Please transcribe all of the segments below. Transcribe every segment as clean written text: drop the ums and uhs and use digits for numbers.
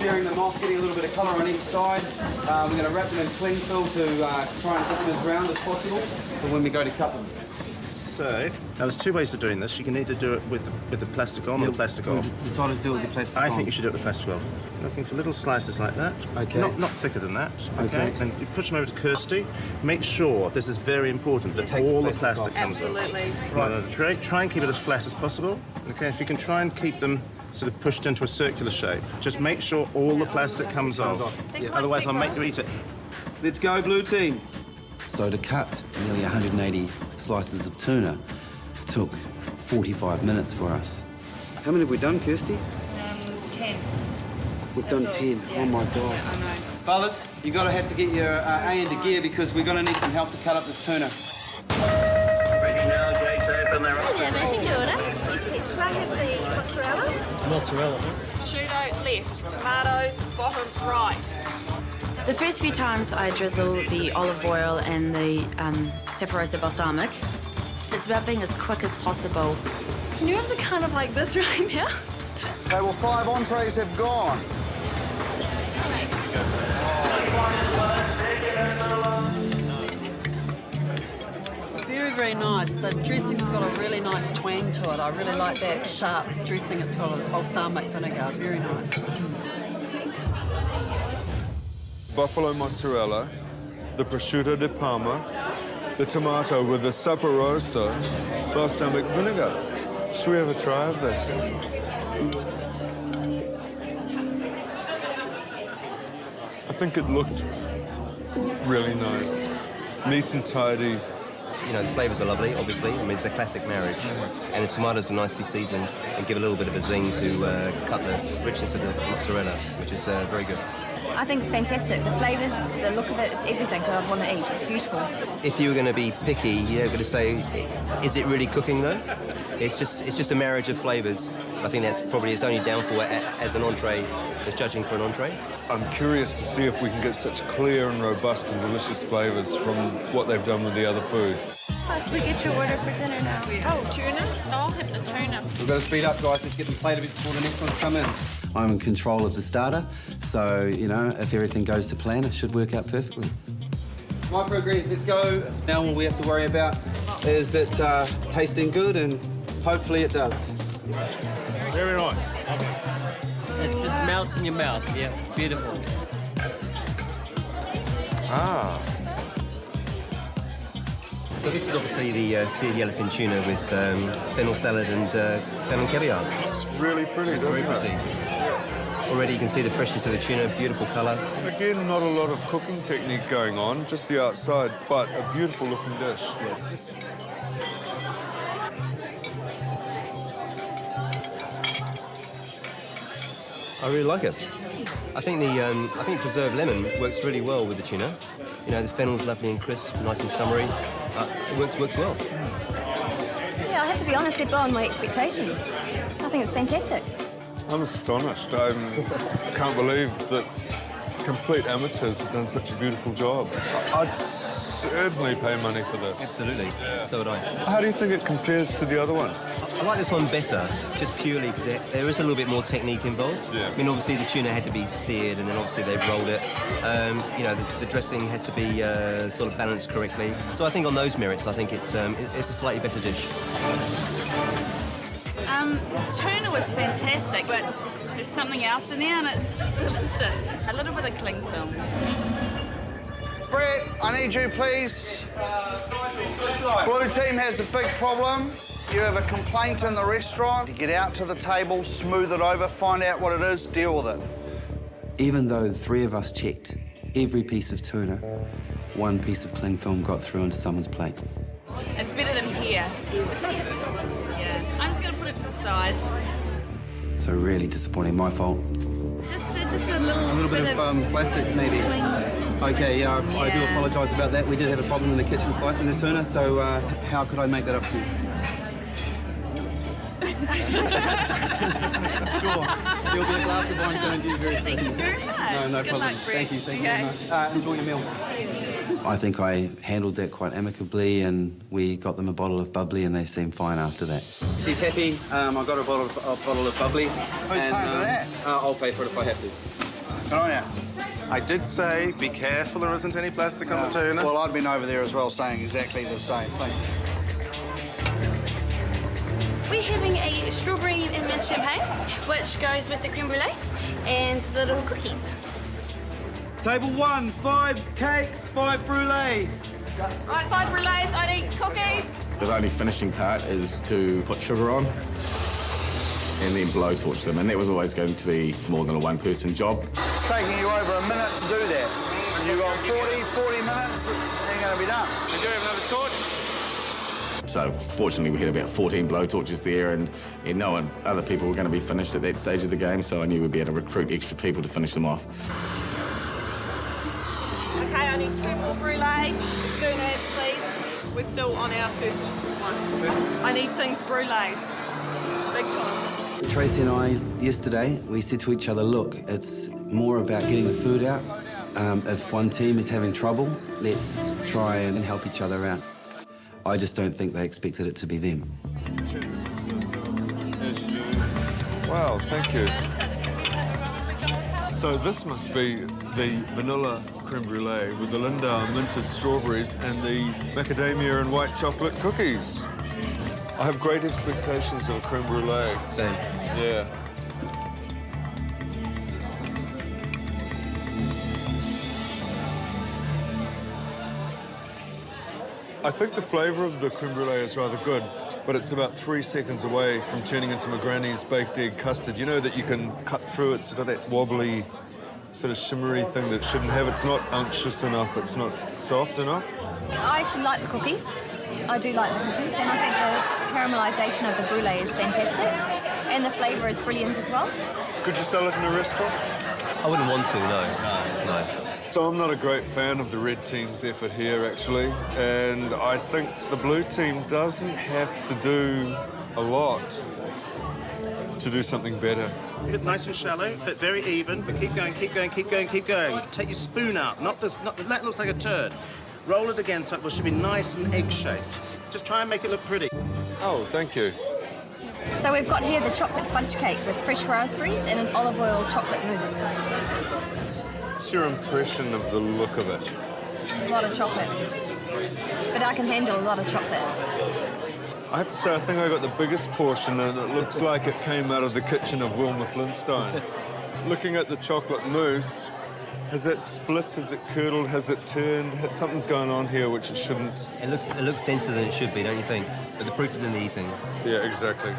searing them off, getting a little bit of colour on each side. We're going to wrap them in cling film to try and get them as round as possible for when we go to cut them. So, now there's two ways of doing this. You can either do it with the plastic on or the plastic off. We decided to do it with the plastic on. I think you should do it with plastic off. Looking for little slices like that. Okay. Not thicker than that. Okay. And you push them over to Kirsty. Make sure, this is very important, that all the plastic comes off. Absolutely. Right on the tray. Try and keep it as flat as possible. Okay, if you can try and keep them sort of pushed into a circular shape, just make sure all the plastic comes off. Otherwise, I'll make you eat it. Let's go, blue team. So to cut nearly 180 slices of tuna took 45 minutes for us. How many have we done, Kirsty? 10. We've done 10. Yeah. Oh, my God. Yeah, I know. Fellas, you've got to have to get your A into gear because we're going to need some help to cut up this tuna. Yeah, matey, do it. Yes, please. Could I have the mozzarella? Mozzarella, please. Prosciutto left, tomatoes bottom right. The first few times I drizzle the olive oil and the Saporosa balsamic, it's about being as quick as possible. Nerves are kind of like this right now. Table 5 entrees have gone. Very, very nice. The dressing's got a really nice twang to it. I really like that sharp dressing. It's got a balsamic vinegar. Very nice. Buffalo mozzarella, the prosciutto di Parma, the tomato with the Saporosa balsamic vinegar. Should we have a try of this? I think it looked really nice. Neat and tidy. You know, the flavours are lovely, obviously. I mean, it's a classic marriage. And the tomatoes are nicely seasoned and give a little bit of a zing to cut the richness of the mozzarella, which is very good. I think it's fantastic. The flavours, the look of it, it's everything that I want to eat. It's beautiful. If you were going to be picky, you're going to say, is it really cooking, though? It's just a marriage of flavours. I think that's probably its only downfall as an entree, as judging for an entree. I'm curious to see if we can get such clear and robust and delicious flavours from what they've done with the other food. Plus, we get your order for dinner now. Oh, tuna? I'll have the tuna. We've got to speed up, guys. Let's get them plated before the next ones come in. I'm in control of the starter, so, you know, if everything goes to plan, it should work out perfectly. Microgreens, let's go. Now all we have to worry about is it tasting good, and hopefully it does. Very nice. It just melts in your mouth. Yeah, beautiful. Ah. Well, this is obviously the seared yellowfin tuna with fennel salad and salmon caviar. It's really pretty, doesn't it? Very pretty. Already you can see the freshness of the tuna, beautiful colour. Again, not a lot of cooking technique going on, just the outside, but a beautiful looking dish. I really like it. I think preserved lemon works really well with the tuna. You know, the fennel's lovely and crisp, nice and summery. It works well. Yeah, I have to be honest, they're blowing my expectations. I think it's fantastic. I'm astonished. I can't believe that complete amateurs have done such a beautiful job. I'd certainly pay money for this. Absolutely. Yeah. So would I. How do you think it compares to the other one? I like this one better, just purely because there is a little bit more technique involved. Yeah. I mean, obviously the tuna had to be seared, and then obviously they've rolled it. You know, the dressing had to be sort of balanced correctly. So I think on those merits, I think it's a slightly better dish. Tuna was fantastic, but there's something else in there, and it's just a little bit of cling film. Brett, I need you, please. Blue team has a big problem. You have a complaint in the restaurant. You get out to the table, smooth it over, find out what it is, deal with it. Even though the three of us checked every piece of tuna, one piece of cling film got through into someone's plate. It's better than here. Yeah. I'm just going to put it to the side. So really disappointing, my fault. Just a little bit of plastic, maybe. Cling. Okay, yeah, I do apologise about that. We did have a problem in the kitchen slicing the tuna, so how could I make that up to you? Sure. There'll be a glass of wine going to you very soon. Thank you very much. No Good problem. luck, Brett. Thank you very much. Enjoy your meal. I think I handled that quite amicably, and we got them a bottle of bubbly, and they seemed fine after that. She's happy. I got a bottle of bubbly. Who's paying for that? I'll pay for it if I have to. Good on ya. I did say, be careful there isn't any plastic on the tuna. Well, I'd been over there as well saying exactly the same thing. We're having a strawberry and mint champagne, which goes with the creme brulee and the little cookies. Table 1, 5 cakes, 5 brulees. Right, 5 brulees, I need cookies. The only finishing part is to put sugar on and then blowtorch them, and that was always going to be more than a one-person job. It's taking you over a minute to do that. You've got 40 minutes, you're going to be done. We do have another torch. So fortunately we had about 14 blowtorches there, and knowing other people were going to be finished at that stage of the game, so I knew we'd be able to recruit extra people to finish them off. Okay, I need 2 more brulee. As soon as, please. We're still on our first one. I need things bruleed. Big time. Tracy and I, yesterday, we said to each other, look, it's more about getting the food out. If one team is having trouble, let's try and help each other out. I just don't think they expected it to be them. Wow, thank you. So this must be the vanilla creme brulee with the Lindau minted strawberries and the macadamia and white chocolate cookies. I have great expectations of a creme brulee. Same. Yeah. I think the flavour of the creme brulee is rather good, but it's about 3 seconds away from turning into my granny's baked egg custard. You know that you can cut through it, it's got that wobbly, sort of shimmery thing that it shouldn't have. It's not unctuous enough, it's not soft enough. I actually like the cookies. I do like the cookies, and I think the caramelisation of the brulee is fantastic, and the flavour is brilliant as well. Could you sell it in a restaurant? I wouldn't want to, no. So I'm not a great fan of the red team's effort here, actually, and I think the blue team doesn't have to do a lot to do something better. Keep it nice and shallow, but very even, but keep going, keep going, keep going, keep going. Take your spoon out, not that looks like a turd. Roll it again so it should be nice and egg-shaped. Just try and make it look pretty. Oh, thank you. So we've got here the chocolate fudge cake with fresh raspberries and an olive oil chocolate mousse. What's your impression of the look of it? A lot of chocolate. But I can handle a lot of chocolate. I have to say, I think I got the biggest portion, and it looks like it came out of the kitchen of Wilma Flintstone. Looking at the chocolate mousse, has it split? Has it curdled? Has it turned? Something's going on here which it shouldn't. It looks denser than it should be, don't you think? But the proof is in the eating. Yeah, exactly.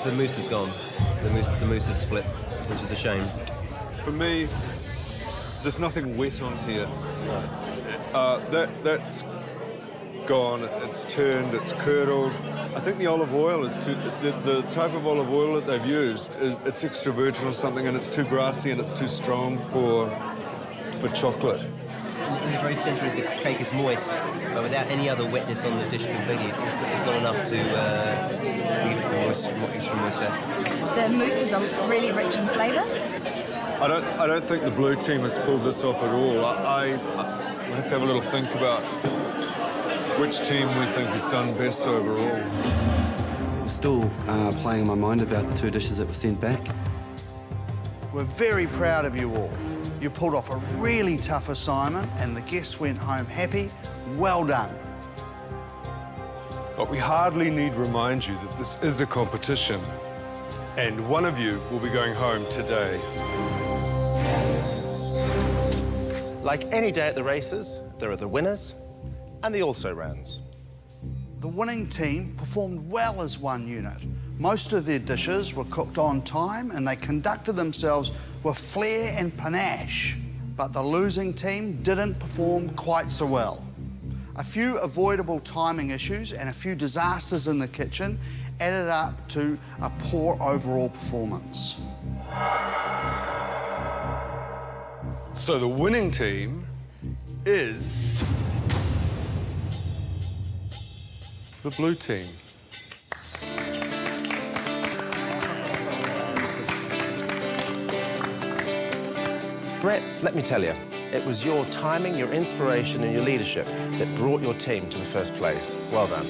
The mousse is gone. The mousse is split, which is a shame. For me, there's nothing wet on here. That's gone. It's turned. It's curdled. I think the olive oil is too. The type of olive oil that they've used it's extra virgin or something, and it's too grassy and it's too strong for chocolate. In the very centre of the cake is moist, but without any other wetness on the dish completely. It's not enough to give it some extra moisture. The mousse is really rich in flavour. I don't think the blue team has pulled this off at all. I have to have a little think about which team we think has done best overall. I'm still playing in my mind about the 2 dishes that were sent back. We're very proud of you all. You pulled off a really tough assignment and the guests went home happy. Well done. But we hardly need remind you that this is a competition, and one of you will be going home today. Like any day at the races, there are the winners and the also-rans. The winning team performed well as one unit. Most of their dishes were cooked on time and they conducted themselves with flair and panache. But the losing team didn't perform quite so well. A few avoidable timing issues and a few disasters in the kitchen added up to a poor overall performance. So the winning team is the blue team. Brett, let me tell you, It was your timing, your inspiration, and your leadership that brought your team to the first place. Well done.